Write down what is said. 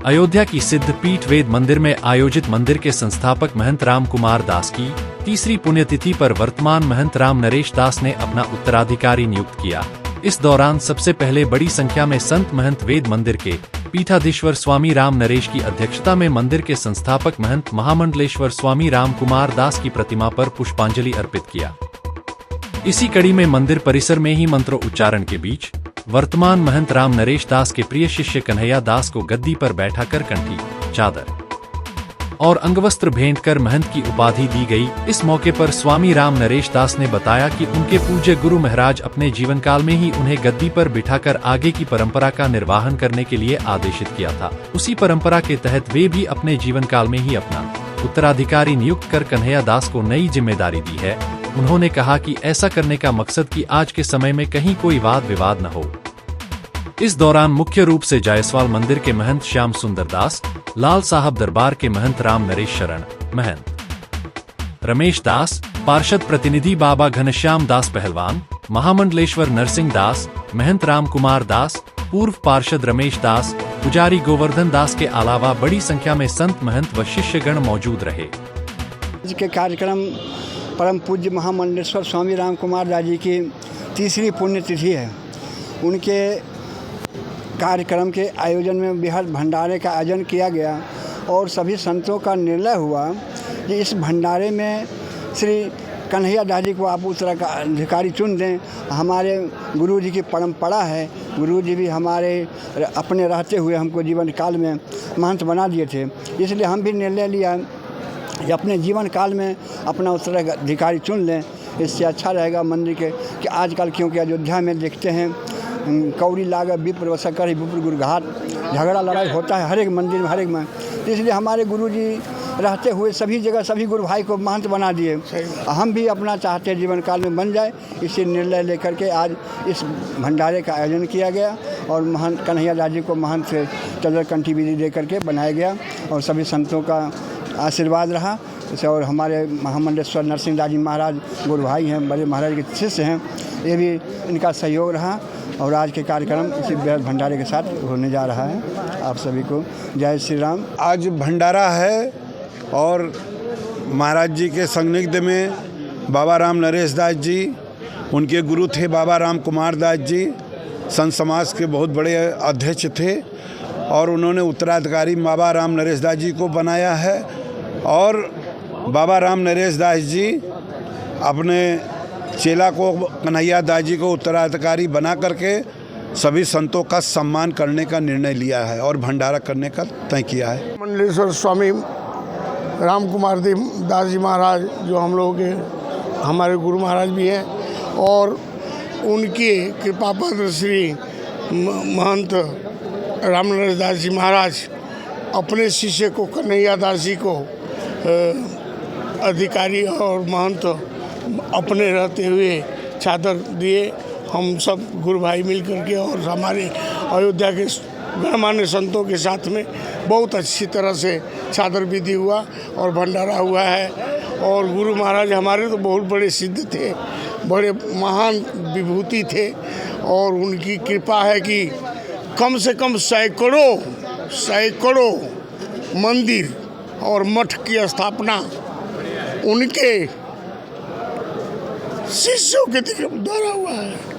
अयोध्या की सिद्ध पीठ वेद मंदिर में आयोजित मंदिर के संस्थापक महंत राम कुमार दास की तीसरी पुण्यतिथि पर वर्तमान महंत राम नरेश दास ने अपना उत्तराधिकारी नियुक्त किया। इस दौरान सबसे पहले बड़ी संख्या में संत महंत वेद मंदिर के पीठाधीश्वर स्वामी राम नरेश की अध्यक्षता में मंदिर के संस्थापक महंत महामंडलेश्वर स्वामी राम कुमार दास की प्रतिमा पर पुष्पांजलि अर्पित किया। इसी कड़ी में मंदिर परिसर में ही मंत्रोच्चारण के बीच वर्तमान महंत राम नरेश दास के प्रिय शिष्य कन्हैया दास को गद्दी पर बैठाकर कंठी, चादर और अंगवस्त्र भेंट कर महंत की उपाधि दी गई। इस मौके पर स्वामी राम नरेश दास ने बताया कि उनके पूज्य गुरु महाराज अपने जीवन काल में ही उन्हें गद्दी पर बिठाकर आगे की परंपरा का निर्वहन करने के लिए आदेशित किया था। उसी परंपरा के तहत वे भी अपने जीवन काल में ही अपना उत्तराधिकारी नियुक्त कर कन्हैया दास को नई जिम्मेदारी दी है। उन्होंने कहा कि ऐसा करने का मकसद कि आज के समय में कहीं कोई वाद विवाद न हो। इस दौरान मुख्य रूप से जायसवाल मंदिर के महंत श्याम सुंदर दास, लाल साहब दरबार के महंत राम नरेश शरण, महंत रमेश दास, पार्षद प्रतिनिधि बाबा घनश्याम दास पहलवान, महामंडलेश्वर नरसिंह दास, महंत राम कुमार दास, पूर्व पार्षद रमेश दास, पुजारी गोवर्धन दास के अलावा बड़ी संख्या में संत महंत व शिष्यगण मौजूद रहे। आज के कार्यक्रम परम पूज्य महामंडलेश्वर स्वामी राम कुमार दास जी की तीसरी पुण्यतिथि है। उनके कार्यक्रम के आयोजन में बृहद भंडारे का आयोजन किया गया और सभी संतों का निर्णय हुआ कि इस भंडारे में श्री कन्हैया दास जी को आप उत्तराधिकारी चुन दें। हमारे गुरु जी की परंपरा है, गुरु जी भी हमारे अपने रहते हुए हमको जीवन काल में महंत बना दिए थे, इसलिए हम भी निर्णय लिया कि अपने जीवन काल में अपना उत्तराधिकारी चुन लें। इससे अच्छा रहेगा मंदिर के कि आजकल क्योंकि अयोध्या में देखते हैं कौड़ी लागत विप्र वसकर विप्र गुरघाट झगड़ा लड़ाई होता है हर एक मंदिर में हर एक में। इसलिए हमारे गुरुजी रहते हुए सभी जगह सभी गुरु भाई को महंत बना दिए। हम भी अपना चाहते हैं जीवन काल में बन जाए, इसी निर्णय लेकर के आज इस भंडारे का आयोजन किया गया और महंत कन्हैया दास जी को महंत से चदर कंठी विधि दे करके बनाया गया और सभी संतों का आशीर्वाद रहा। और हमारे महामंडलेश्वर नरसिंह दास जी महाराज गुरु भाई हैं, बड़े महाराज के शिष्य हैं, ये भी इनका सहयोग रहा और आज के कार्यक्रम इसी बृहद भंडारे के साथ होने जा रहा है। आप सभी को जय श्री राम। आज भंडारा है और महाराज जी के संनिग्ध में बाबा राम नरेश दास जी, उनके गुरु थे बाबा राम कुमार दास जी, संत समाज के बहुत बड़े अध्यक्ष थे और उन्होंने उत्तराधिकारी बाबा राम नरेश दास जी को बनाया है। और बाबा राम नरेश दास जी अपने चेला को कन्हैया दास जी को उत्तराधिकारी बना करके सभी संतों का सम्मान करने का निर्णय लिया है और भंडारा करने का तय किया है। मंडलेश्वर स्वामी राम कुमार दास जी महाराज जो हम लोगों के हमारे गुरु महाराज भी हैं और उनके कृपा पात्र श्री महंत राम नरेश दास जी महाराज अपने शिष्य को कन्हैया दास जी को अधिकारी और महंत अपने रहते हुए चादर दिए। हम सब गुरु भाई मिल करके और हमारे अयोध्या के गणमान्य संतों के साथ में बहुत अच्छी तरह से चादर विधि हुआ और भंडारा हुआ है। और गुरु महाराज हमारे तो बहुत बड़े सिद्ध थे, बड़े महान विभूति थे और उनकी कृपा है कि कम से कम सैकड़ों मंदिर और मठ की स्थापना उनके शिष्यों के द्वारा हुआ है।